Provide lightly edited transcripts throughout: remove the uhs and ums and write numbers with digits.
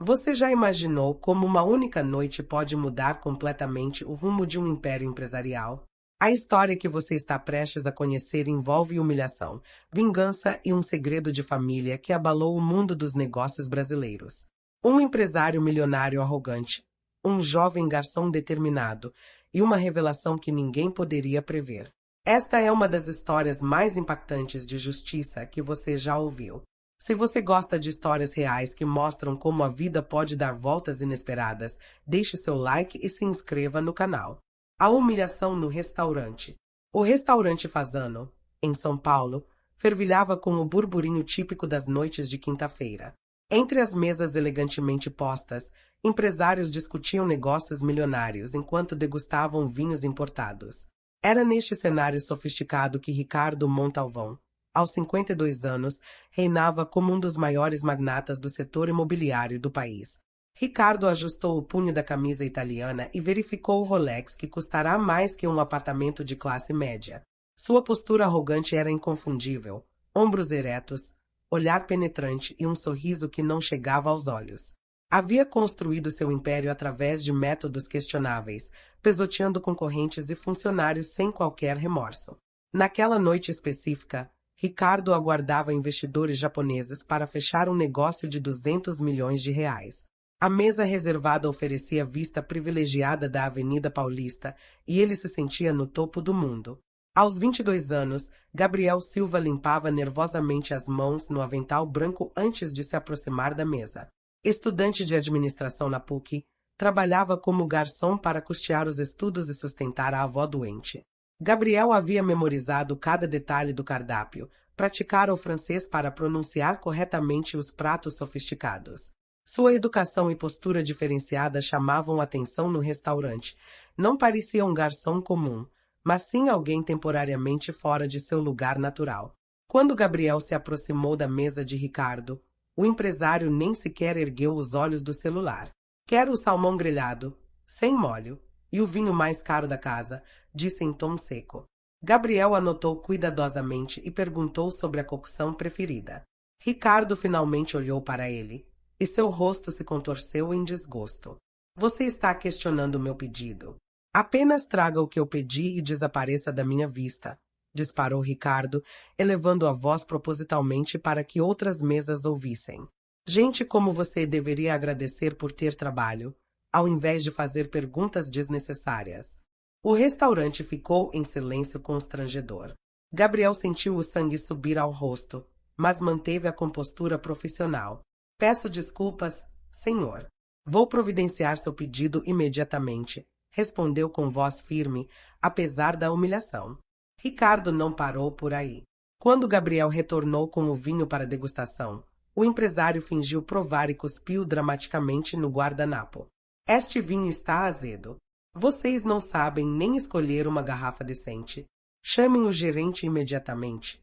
Você já imaginou como uma única noite pode mudar completamente o rumo de um império empresarial? A história que você está prestes a conhecer envolve humilhação, vingança e um segredo de família que abalou o mundo dos negócios brasileiros. Um empresário milionário arrogante, um jovem garçom determinado e uma revelação que ninguém poderia prever. Esta é uma das histórias mais impactantes de justiça que você já ouviu. Se você gosta de histórias reais que mostram como a vida pode dar voltas inesperadas, deixe seu like e se inscreva no canal. A humilhação no restaurante. O restaurante Fasano, em São Paulo, fervilhava com o burburinho típico das noites de quinta-feira. Entre as mesas elegantemente postas, empresários discutiam negócios milionários enquanto degustavam vinhos importados. Era neste cenário sofisticado que Ricardo Montalvão, aos 52 anos, reinava como um dos maiores magnatas do setor imobiliário do país. Ricardo ajustou o punho da camisa italiana e verificou o Rolex que custará mais que um apartamento de classe média. Sua postura arrogante era inconfundível, ombros eretos, olhar penetrante e um sorriso que não chegava aos olhos. Havia construído seu império através de métodos questionáveis, pesoteando concorrentes e funcionários sem qualquer remorso. Naquela noite específica, Ricardo aguardava investidores japoneses para fechar um negócio de 200 milhões de reais. A mesa reservada oferecia vista privilegiada da Avenida Paulista e ele se sentia no topo do mundo. Aos 22 anos, Gabriel Silva limpava nervosamente as mãos no avental branco antes de se aproximar da mesa. Estudante de administração na PUC, trabalhava como garçom para custear os estudos e sustentar a avó doente. Gabriel havia memorizado cada detalhe do cardápio, praticara o francês para pronunciar corretamente os pratos sofisticados. Sua educação e postura diferenciada chamavam atenção no restaurante. Não parecia um garçom comum, mas sim alguém temporariamente fora de seu lugar natural. Quando Gabriel se aproximou da mesa de Ricardo, o empresário nem sequer ergueu os olhos do celular. Quero o salmão grelhado, sem molho, e o vinho mais caro da casa, disse em tom seco. Gabriel anotou cuidadosamente e perguntou sobre a cocção preferida. Ricardo finalmente olhou para ele, e seu rosto se contorceu em desgosto. Você está questionando meu pedido. Apenas traga o que eu pedi e desapareça da minha vista, disparou Ricardo, elevando a voz propositalmente para que outras mesas ouvissem. Gente como você deveria agradecer por ter trabalho, ao invés de fazer perguntas desnecessárias. O restaurante ficou em silêncio constrangedor. Gabriel sentiu o sangue subir ao rosto, mas manteve a compostura profissional. Peço desculpas, senhor. Vou providenciar seu pedido imediatamente, respondeu com voz firme, apesar da humilhação. Ricardo não parou por aí. Quando Gabriel retornou com o vinho para degustação, o empresário fingiu provar e cuspiu dramaticamente no guardanapo. Este vinho está azedo. Vocês não sabem nem escolher uma garrafa decente. Chamem o gerente imediatamente.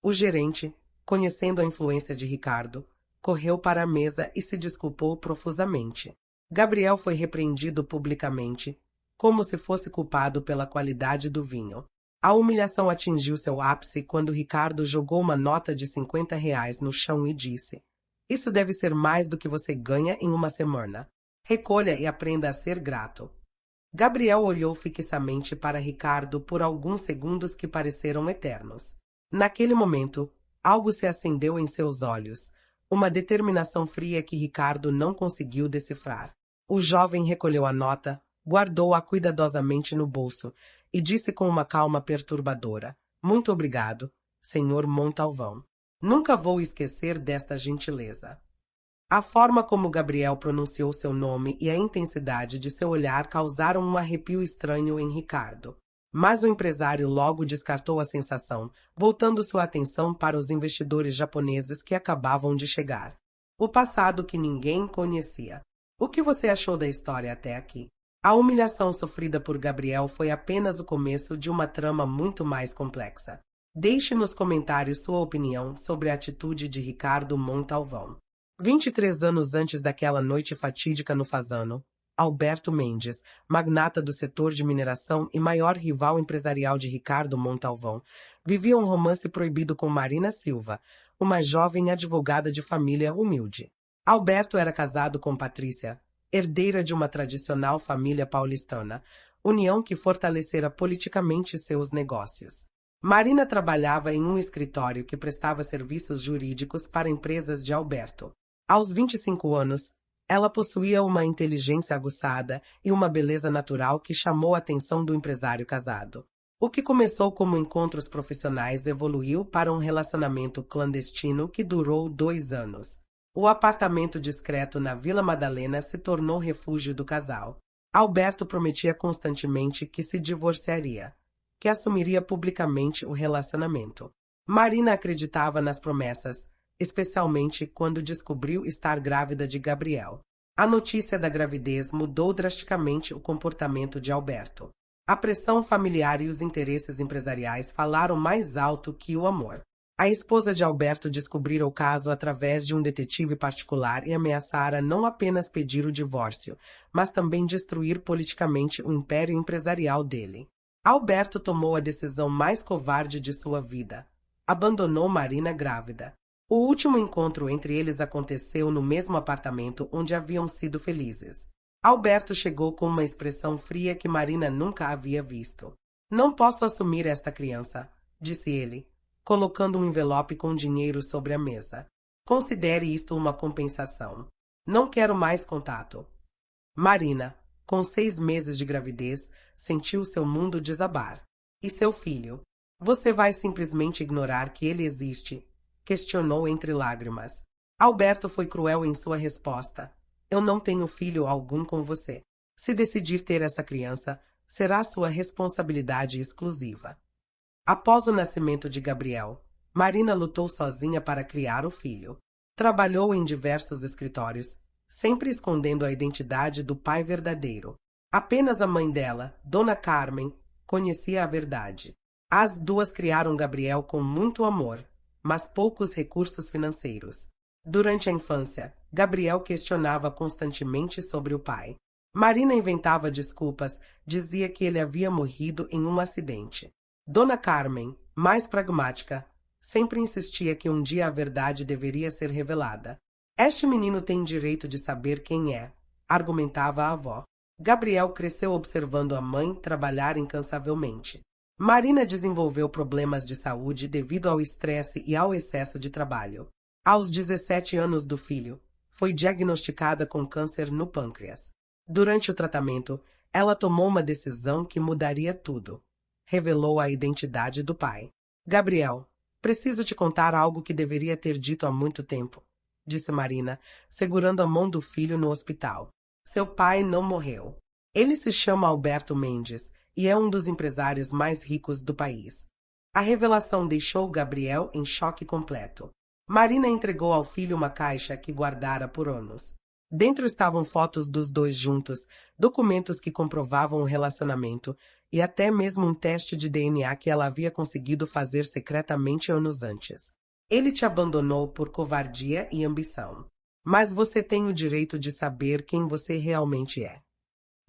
O gerente, conhecendo a influência de Ricardo, correu para a mesa e se desculpou profusamente. Gabriel foi repreendido publicamente, como se fosse culpado pela qualidade do vinho. A humilhação atingiu seu ápice quando Ricardo jogou uma nota de 50 reais no chão e disse: Isso deve ser mais do que você ganha em uma semana. Recolha e aprenda a ser grato. Gabriel olhou fixamente para Ricardo por alguns segundos que pareceram eternos. Naquele momento, algo se acendeu em seus olhos, uma determinação fria que Ricardo não conseguiu decifrar. O jovem recolheu a nota, guardou-a cuidadosamente no bolso e disse com uma calma perturbadora: Muito obrigado, senhor Montalvão. Nunca vou esquecer desta gentileza. A forma como Gabriel pronunciou seu nome e a intensidade de seu olhar causaram um arrepio estranho em Ricardo. Mas o empresário logo descartou a sensação, voltando sua atenção para os investidores japoneses que acabavam de chegar. O passado que ninguém conhecia. O que você achou da história até aqui? A humilhação sofrida por Gabriel foi apenas o começo de uma trama muito mais complexa. Deixe nos comentários sua opinião sobre a atitude de Ricardo Montalvão. 23 anos antes daquela noite fatídica no Fasano, Alberto Mendes, magnata do setor de mineração e maior rival empresarial de Ricardo Montalvão, vivia um romance proibido com Marina Silva, uma jovem advogada de família humilde. Alberto era casado com Patrícia, herdeira de uma tradicional família paulistana, união que fortalecera politicamente seus negócios. Marina trabalhava em um escritório que prestava serviços jurídicos para empresas de Alberto. Aos 25 anos, ela possuía uma inteligência aguçada e uma beleza natural que chamou a atenção do empresário casado. O que começou como encontros profissionais evoluiu para um relacionamento clandestino que durou 2 anos. O apartamento discreto na Vila Madalena se tornou refúgio do casal. Alberto prometia constantemente que se divorciaria, que assumiria publicamente o relacionamento. Marina acreditava nas promessas, especialmente quando descobriu estar grávida de Gabriel. A notícia da gravidez mudou drasticamente o comportamento de Alberto. A pressão familiar e os interesses empresariais falaram mais alto que o amor. A esposa de Alberto descobrira o caso através de um detetive particular e ameaçara não apenas pedir o divórcio, mas também destruir politicamente o império empresarial dele. Alberto tomou a decisão mais covarde de sua vida. Abandonou Marina grávida. O último encontro entre eles aconteceu no mesmo apartamento onde haviam sido felizes. Alberto chegou com uma expressão fria que Marina nunca havia visto. "Não posso assumir esta criança", disse ele, colocando um envelope com dinheiro sobre a mesa. "Considere isto uma compensação. Não quero mais contato." Marina, com 6 meses de gravidez, sentiu seu mundo desabar. "E seu filho? Você vai simplesmente ignorar que ele existe?" questionou entre lágrimas. Alberto foi cruel em sua resposta. "Eu não tenho filho algum com você. Se decidir ter essa criança, será sua responsabilidade exclusiva." Após o nascimento de Gabriel, Marina lutou sozinha para criar o filho. Trabalhou em diversos escritórios, sempre escondendo a identidade do pai verdadeiro. Apenas a mãe dela, Dona Carmen, conhecia a verdade. As duas criaram Gabriel com muito amor, mas poucos recursos financeiros. Durante a infância, Gabriel questionava constantemente sobre o pai. Marina inventava desculpas, dizia que ele havia morrido em um acidente. Dona Carmen, mais pragmática, sempre insistia que um dia a verdade deveria ser revelada. "Este menino tem direito de saber quem é", argumentava a avó. Gabriel cresceu observando a mãe trabalhar incansavelmente. Marina desenvolveu problemas de saúde devido ao estresse e ao excesso de trabalho. Aos 17 anos do filho, foi diagnosticada com câncer no pâncreas. Durante o tratamento, ela tomou uma decisão que mudaria tudo. Revelou a identidade do pai. "Gabriel, preciso te contar algo que deveria ter dito há muito tempo", disse Marina, segurando a mão do filho no hospital. "Seu pai não morreu. Ele se chama Alberto Mendes e é um dos empresários mais ricos do país." A revelação deixou Gabriel em choque completo. Marina entregou ao filho uma caixa que guardara por anos. Dentro estavam fotos dos dois juntos, documentos que comprovavam o relacionamento e até mesmo um teste de DNA que ela havia conseguido fazer secretamente anos antes. "Ele te abandonou por covardia e ambição. Mas você tem o direito de saber quem você realmente é."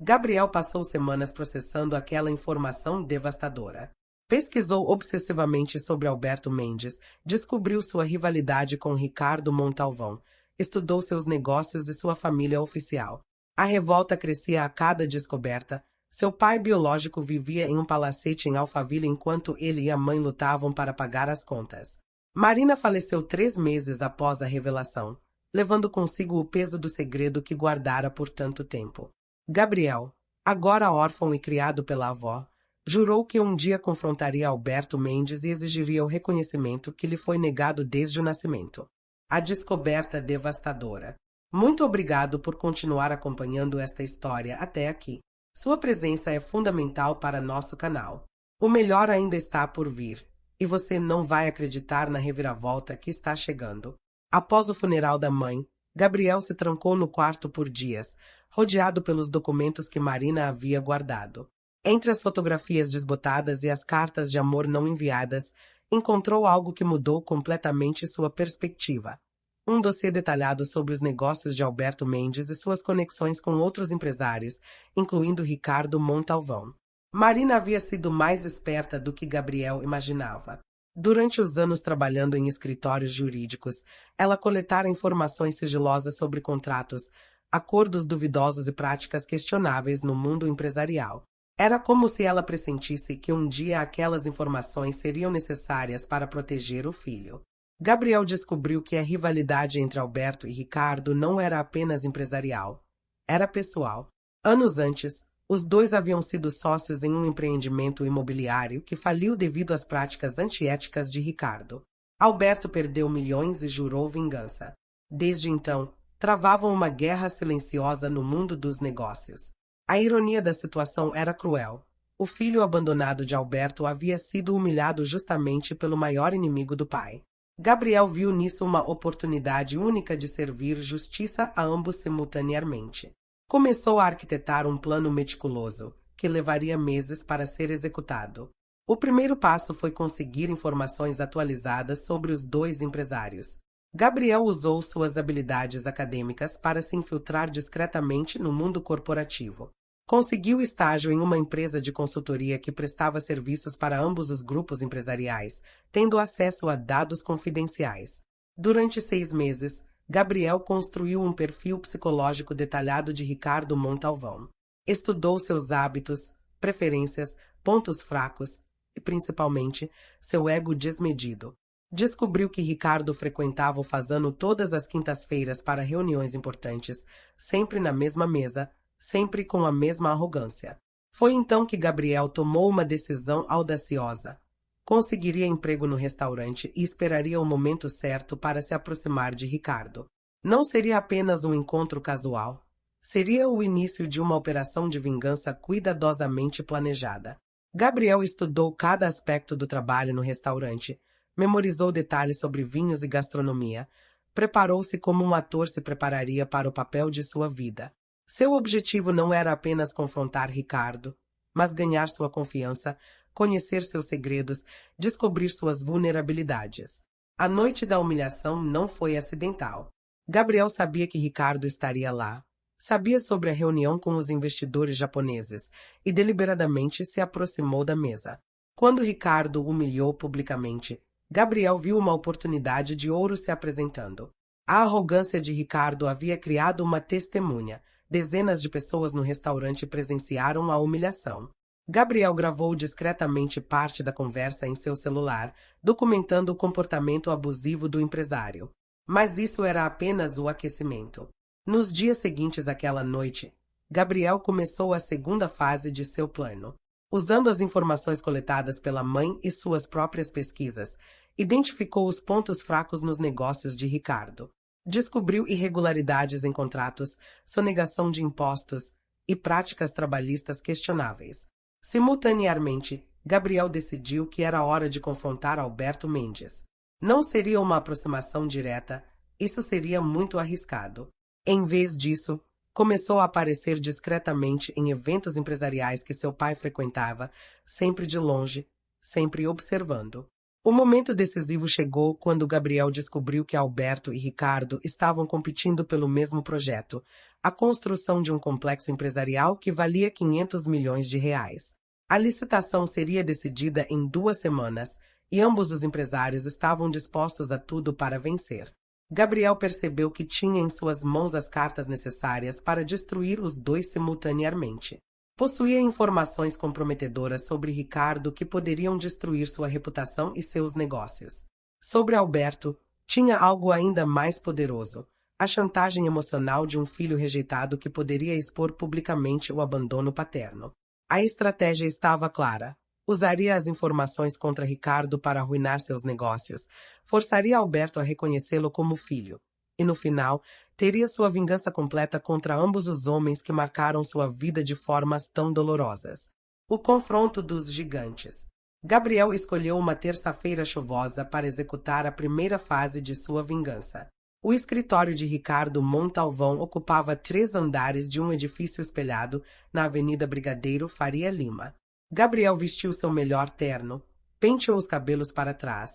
Gabriel passou semanas processando aquela informação devastadora. Pesquisou obsessivamente sobre Alberto Mendes, descobriu sua rivalidade com Ricardo Montalvão, estudou seus negócios e sua família oficial. A revolta crescia a cada descoberta. Seu pai biológico vivia em um palacete em Alphaville enquanto ele e a mãe lutavam para pagar as contas. Marina faleceu 3 meses após a revelação, levando consigo o peso do segredo que guardara por tanto tempo. Gabriel, agora órfão e criado pela avó, jurou que um dia confrontaria Alberto Mendes e exigiria o reconhecimento que lhe foi negado desde o nascimento. A descoberta devastadora. Muito obrigado por continuar acompanhando esta história até aqui. Sua presença é fundamental para nosso canal. O melhor ainda está por vir, e você não vai acreditar na reviravolta que está chegando. Após o funeral da mãe, Gabriel se trancou no quarto por dias, rodeado pelos documentos que Marina havia guardado. Entre as fotografias desbotadas e as cartas de amor não enviadas, encontrou algo que mudou completamente sua perspectiva. Um dossiê detalhado sobre os negócios de Alberto Mendes e suas conexões com outros empresários, incluindo Ricardo Montalvão. Marina havia sido mais esperta do que Gabriel imaginava. Durante os anos trabalhando em escritórios jurídicos, ela coletara informações sigilosas sobre contratos, acordos duvidosos e práticas questionáveis no mundo empresarial. Era como se ela pressentisse que um dia aquelas informações seriam necessárias para proteger o filho. Gabriel descobriu que a rivalidade entre Alberto e Ricardo não era apenas empresarial, era pessoal. Anos antes, os dois haviam sido sócios em um empreendimento imobiliário que faliu devido às práticas antiéticas de Ricardo. Alberto perdeu milhões e jurou vingança. Desde então, travavam uma guerra silenciosa no mundo dos negócios. A ironia da situação era cruel. O filho abandonado de Alberto havia sido humilhado justamente pelo maior inimigo do pai. Gabriel viu nisso uma oportunidade única de servir justiça a ambos simultaneamente. Começou a arquitetar um plano meticuloso, que levaria meses para ser executado. O primeiro passo foi conseguir informações atualizadas sobre os dois empresários. Gabriel usou suas habilidades acadêmicas para se infiltrar discretamente no mundo corporativo. Conseguiu estágio em uma empresa de consultoria que prestava serviços para ambos os grupos empresariais, tendo acesso a dados confidenciais. Durante 6 meses, Gabriel construiu um perfil psicológico detalhado de Ricardo Montalvão. Estudou seus hábitos, preferências, pontos fracos e, principalmente, seu ego desmedido. Descobriu que Ricardo frequentava o Fazano todas as quintas-feiras para reuniões importantes, sempre na mesma mesa, sempre com a mesma arrogância. Foi então que Gabriel tomou uma decisão audaciosa. Conseguiria emprego no restaurante e esperaria o momento certo para se aproximar de Ricardo. Não seria apenas um encontro casual. Seria o início de uma operação de vingança cuidadosamente planejada. Gabriel estudou cada aspecto do trabalho no restaurante, memorizou detalhes sobre vinhos e gastronomia, preparou-se como um ator se prepararia para o papel de sua vida. Seu objetivo não era apenas confrontar Ricardo, mas ganhar sua confiança, conhecer seus segredos, descobrir suas vulnerabilidades. A noite da humilhação não foi acidental. Gabriel sabia que Ricardo estaria lá. Sabia sobre a reunião com os investidores japoneses e deliberadamente se aproximou da mesa. Quando Ricardo o humilhou publicamente, Gabriel viu uma oportunidade de ouro se apresentando. A arrogância de Ricardo havia criado uma testemunha. Dezenas de pessoas no restaurante presenciaram a humilhação. Gabriel gravou discretamente parte da conversa em seu celular, documentando o comportamento abusivo do empresário. Mas isso era apenas o aquecimento. Nos dias seguintes àquela noite, Gabriel começou a segunda fase de seu plano. Usando as informações coletadas pela mãe e suas próprias pesquisas, identificou os pontos fracos nos negócios de Ricardo. Descobriu irregularidades em contratos, sonegação de impostos e práticas trabalhistas questionáveis. Simultaneamente, Gabriel decidiu que era hora de confrontar Alberto Mendes. Não seria uma aproximação direta, isso seria muito arriscado. Em vez disso, começou a aparecer discretamente em eventos empresariais que seu pai frequentava, sempre de longe, sempre observando. O momento decisivo chegou quando Gabriel descobriu que Alberto e Ricardo estavam competindo pelo mesmo projeto, a construção de um complexo empresarial que valia 500 milhões de reais. A licitação seria decidida em 2 semanas e ambos os empresários estavam dispostos a tudo para vencer. Gabriel percebeu que tinha em suas mãos as cartas necessárias para destruir os dois simultaneamente. Possuía informações comprometedoras sobre Ricardo que poderiam destruir sua reputação e seus negócios. Sobre Alberto, tinha algo ainda mais poderoso: a chantagem emocional de um filho rejeitado que poderia expor publicamente o abandono paterno. A estratégia estava clara. Usaria as informações contra Ricardo para arruinar seus negócios, forçaria Alberto a reconhecê-lo como filho, e no final, teria sua vingança completa contra ambos os homens que marcaram sua vida de formas tão dolorosas. O confronto dos gigantes. Gabriel escolheu uma terça-feira chuvosa para executar a primeira fase de sua vingança. O escritório de Ricardo Montalvão ocupava 3 andares de um edifício espelhado na Avenida Brigadeiro Faria Lima. Gabriel vestiu seu melhor terno, penteou os cabelos para trás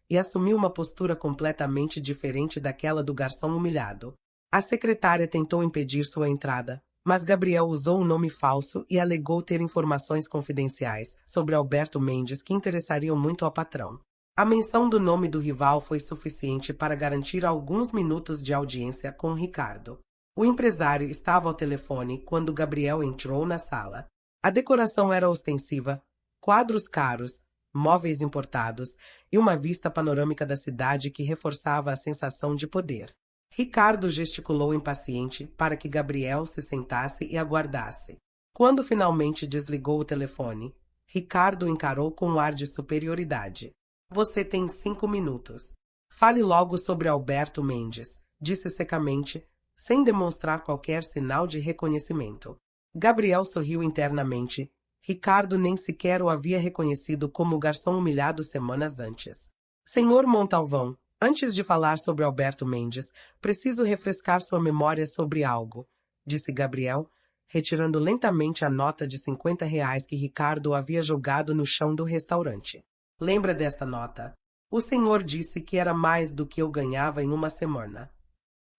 e assumiu uma postura completamente diferente daquela do garçom humilhado. A secretária tentou impedir sua entrada, mas Gabriel usou um nome falso e alegou ter informações confidenciais sobre Alberto Mendes que interessariam muito ao patrão. A menção do nome do rival foi suficiente para garantir alguns minutos de audiência com Ricardo. O empresário estava ao telefone quando Gabriel entrou na sala. A decoração era ostensiva, quadros caros, móveis importados e uma vista panorâmica da cidade que reforçava a sensação de poder. Ricardo gesticulou impaciente para que Gabriel se sentasse e aguardasse. Quando finalmente desligou o telefone, Ricardo encarou com um ar de superioridade. Você tem 5 minutos. Fale logo sobre Alberto Mendes, disse secamente, sem demonstrar qualquer sinal de reconhecimento. Gabriel sorriu internamente. Ricardo nem sequer o havia reconhecido como o garçom humilhado semanas antes. Senhor Montalvão, antes de falar sobre Alberto Mendes, preciso refrescar sua memória sobre algo, disse Gabriel, retirando lentamente a nota de R$ 50 que Ricardo havia jogado no chão do restaurante. Lembra desta nota? O senhor disse que era mais do que eu ganhava em uma semana.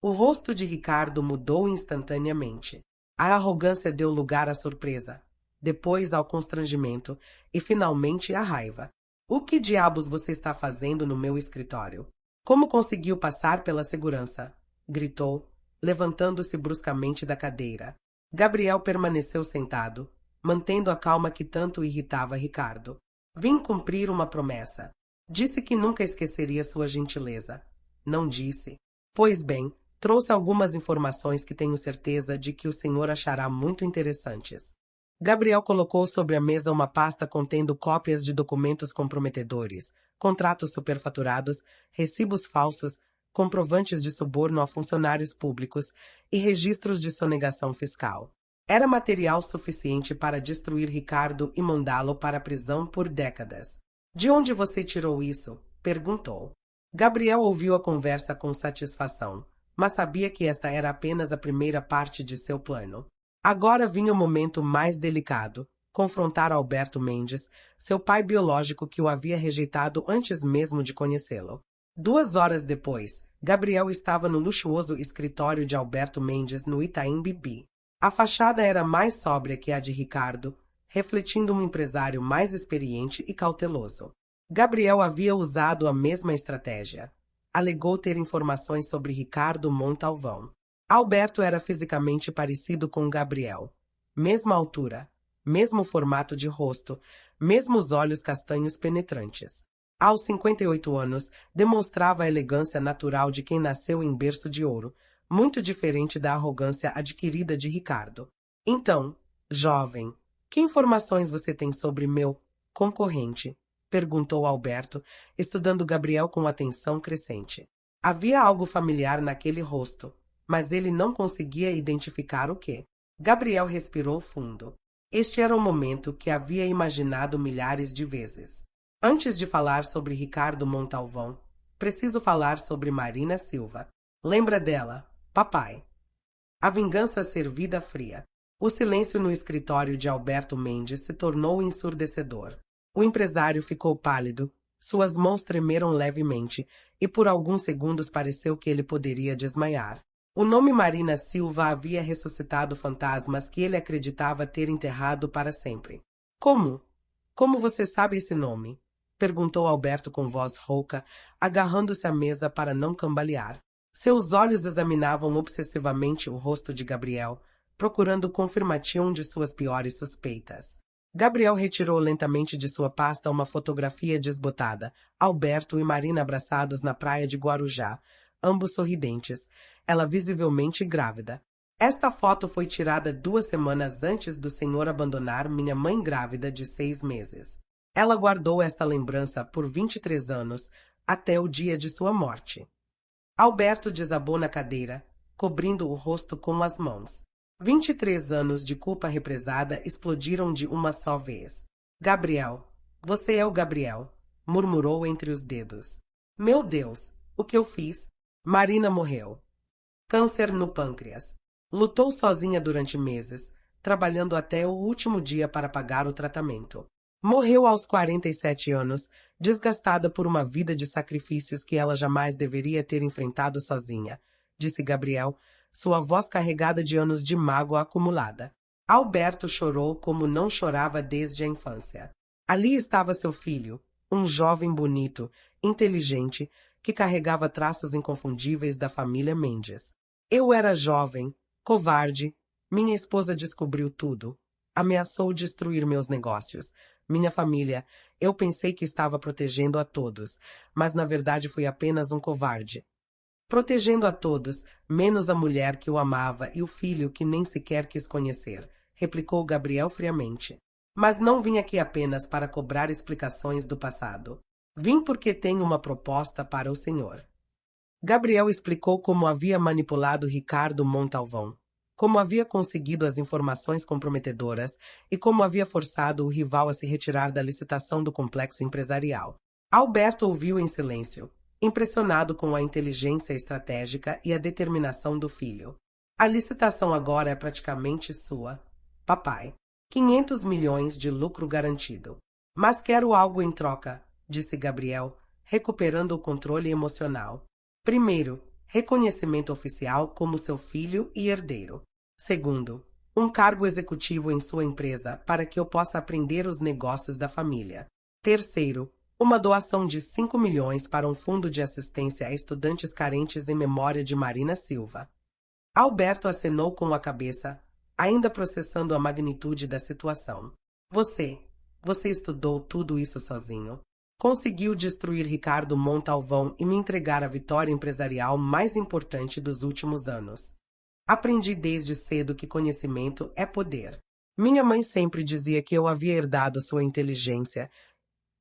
O rosto de Ricardo mudou instantaneamente. A arrogância deu lugar à surpresa, depois ao constrangimento e finalmente à raiva. O que diabos você está fazendo no meu escritório? Como conseguiu passar pela segurança? Gritou, levantando-se bruscamente da cadeira. Gabriel permaneceu sentado, mantendo a calma que tanto irritava Ricardo. Vim cumprir uma promessa. Disse que nunca esqueceria sua gentileza. Não disse. Pois bem, trouxe algumas informações que tenho certeza de que o senhor achará muito interessantes. Gabriel colocou sobre a mesa uma pasta contendo cópias de documentos comprometedores, contratos superfaturados, recibos falsos, comprovantes de suborno a funcionários públicos e registros de sonegação fiscal. Era material suficiente para destruir Ricardo e mandá-lo para a prisão por décadas. De onde você tirou isso? Perguntou. Gabriel ouviu a conversa com satisfação, mas sabia que esta era apenas a primeira parte de seu plano. Agora vinha o momento mais delicado, confrontar Alberto Mendes, seu pai biológico que o havia rejeitado antes mesmo de conhecê-lo. 2 horas depois, Gabriel estava no luxuoso escritório de Alberto Mendes no Itaim Bibi. A fachada era mais sóbria que a de Ricardo, refletindo um empresário mais experiente e cauteloso. Gabriel havia usado a mesma estratégia. Alegou ter informações sobre Ricardo Montalvão. Alberto era fisicamente parecido com Gabriel. Mesma altura, mesmo formato de rosto, mesmos olhos castanhos penetrantes. Aos 58 anos, demonstrava a elegância natural de quem nasceu em berço de ouro, muito diferente da arrogância adquirida de Ricardo. Então, jovem, que informações você tem sobre meu concorrente? Perguntou Alberto, estudando Gabriel com atenção crescente. Havia algo familiar naquele rosto, mas ele não conseguia identificar o que. Gabriel respirou fundo. Este era o momento que havia imaginado milhares de vezes. Antes de falar sobre Ricardo Montalvão, preciso falar sobre Marina Silva. Lembra dela, papai? A vingança servida fria. O silêncio no escritório de Alberto Mendes se tornou ensurdecedor. O empresário ficou pálido, suas mãos tremeram levemente e por alguns segundos pareceu que ele poderia desmaiar. O nome Marina Silva havia ressuscitado fantasmas que ele acreditava ter enterrado para sempre. Como? Como você sabe esse nome? Perguntou Alberto com voz rouca, agarrando-se à mesa para não cambalear. Seus olhos examinavam obsessivamente o rosto de Gabriel, procurando confirmação de suas piores suspeitas. Gabriel retirou lentamente de sua pasta uma fotografia desbotada, Alberto e Marina abraçados na praia de Guarujá, ambos sorridentes, ela visivelmente grávida. Esta foto foi tirada 2 semanas antes do senhor abandonar minha mãe grávida de 6 meses. Ela guardou esta lembrança por 23 anos, até o dia de sua morte. Alberto desabou na cadeira, cobrindo o rosto com as mãos. 23 anos de culpa represada explodiram de uma só vez. Gabriel, você é o Gabriel, murmurou entre os dedos. Meu Deus, o que eu fiz? Marina morreu. Câncer no pâncreas. Lutou sozinha durante meses, trabalhando até o último dia para pagar o tratamento. Morreu aos 47 anos, desgastada por uma vida de sacrifícios que ela jamais deveria ter enfrentado sozinha, disse Gabriel, sua voz carregada de anos de mágoa acumulada. Alberto chorou como não chorava desde a infância. Ali estava seu filho, um jovem bonito, inteligente, que carregava traços inconfundíveis da família Mendes. Eu era jovem, covarde. Minha esposa descobriu tudo. Ameaçou destruir meus negócios, minha família. Eu pensei que estava protegendo a todos, mas na verdade fui apenas um covarde. Protegendo a todos, menos a mulher que o amava e o filho que nem sequer quis conhecer, replicou Gabriel friamente. Mas não vim aqui apenas para cobrar explicações do passado. Vim porque tenho uma proposta para o senhor. Gabriel explicou como havia manipulado Ricardo Montalvão, como havia conseguido as informações comprometedoras e como havia forçado o rival a se retirar da licitação do complexo empresarial. Alberto ouviu em silêncio, impressionado com a inteligência estratégica e a determinação do filho. A licitação agora é praticamente sua, papai. 500 milhões de lucro garantido. Mas quero algo em troca, disse Gabriel, recuperando o controle emocional. Primeiro, reconhecimento oficial como seu filho e herdeiro. Segundo, um cargo executivo em sua empresa para que eu possa aprender os negócios da família. Terceiro, uma doação de 5 milhões para um fundo de assistência a estudantes carentes em memória de Marina Silva. Alberto acenou com a cabeça, ainda processando a magnitude da situação. Você estudou tudo isso sozinho. Conseguiu destruir Ricardo Montalvão e me entregar a vitória empresarial mais importante dos últimos anos. Aprendi desde cedo que conhecimento é poder. Minha mãe sempre dizia que eu havia herdado sua inteligência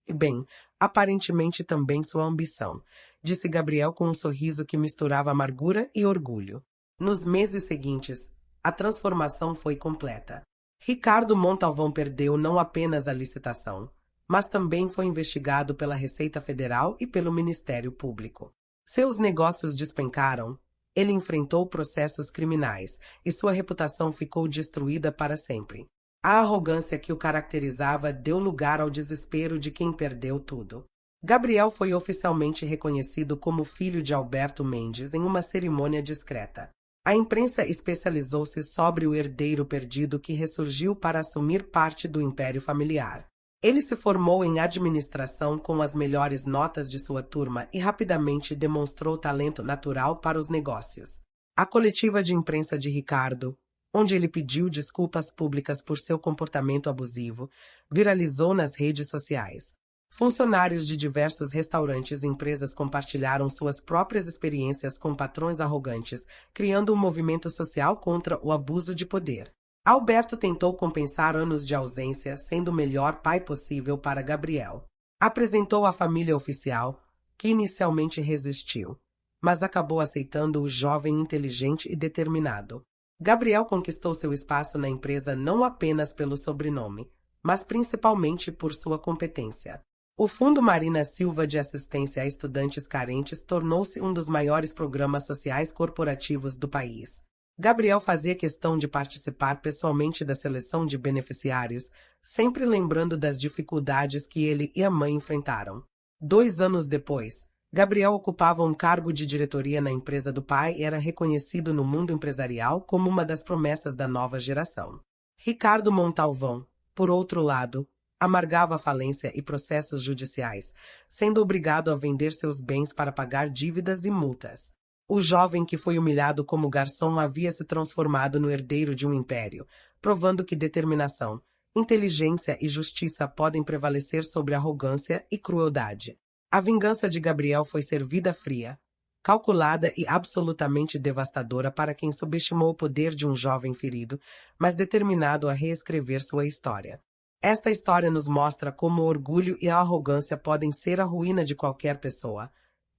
e, bem, aparentemente também sua ambição, disse Gabriel com um sorriso que misturava amargura e orgulho. Nos meses seguintes, a transformação foi completa. Ricardo Montalvão perdeu não apenas a licitação, mas também foi investigado pela Receita Federal e pelo Ministério Público. Seus negócios despencaram, ele enfrentou processos criminais e sua reputação ficou destruída para sempre. A arrogância que o caracterizava deu lugar ao desespero de quem perdeu tudo. Gabriel foi oficialmente reconhecido como filho de Alberto Mendes em uma cerimônia discreta. A imprensa especializou-se sobre o herdeiro perdido que ressurgiu para assumir parte do império familiar. Ele se formou em administração com as melhores notas de sua turma e rapidamente demonstrou talento natural para os negócios. A coletiva de imprensa de Ricardo, onde ele pediu desculpas públicas por seu comportamento abusivo, viralizou nas redes sociais. Funcionários de diversos restaurantes e empresas compartilharam suas próprias experiências com patrões arrogantes, criando um movimento social contra o abuso de poder. Alberto tentou compensar anos de ausência, sendo o melhor pai possível para Gabriel. Apresentou a família oficial, que inicialmente resistiu, mas acabou aceitando o jovem inteligente e determinado. Gabriel conquistou seu espaço na empresa não apenas pelo sobrenome, mas principalmente por sua competência. O Fundo Marina Silva de Assistência a Estudantes Carentes tornou-se um dos maiores programas sociais corporativos do país. Gabriel fazia questão de participar pessoalmente da seleção de beneficiários, sempre lembrando das dificuldades que ele e a mãe enfrentaram. 2 anos depois, Gabriel ocupava um cargo de diretoria na empresa do pai e era reconhecido no mundo empresarial como uma das promessas da nova geração. Ricardo Montalvão, por outro lado, amargava falência e processos judiciais, sendo obrigado a vender seus bens para pagar dívidas e multas. O jovem que foi humilhado como garçom havia se transformado no herdeiro de um império, provando que determinação, inteligência e justiça podem prevalecer sobre arrogância e crueldade. A vingança de Gabriel foi servida fria, calculada e absolutamente devastadora para quem subestimou o poder de um jovem ferido, mas determinado a reescrever sua história. Esta história nos mostra como o orgulho e a arrogância podem ser a ruína de qualquer pessoa,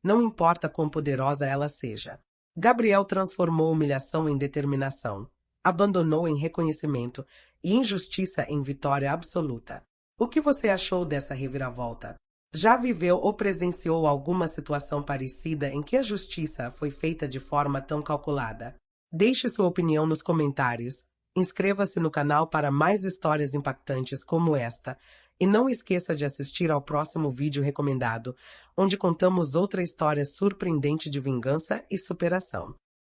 não importa quão poderosa ela seja. Gabriel transformou humilhação em determinação, abandonou em reconhecimento e injustiça em vitória absoluta. O que você achou dessa reviravolta? Já viveu ou presenciou alguma situação parecida em que a justiça foi feita de forma tão calculada? Deixe sua opinião nos comentários. Inscreva-se no canal para mais histórias impactantes como esta e não esqueça de assistir ao próximo vídeo recomendado, onde contamos outra história surpreendente de vingança e superação.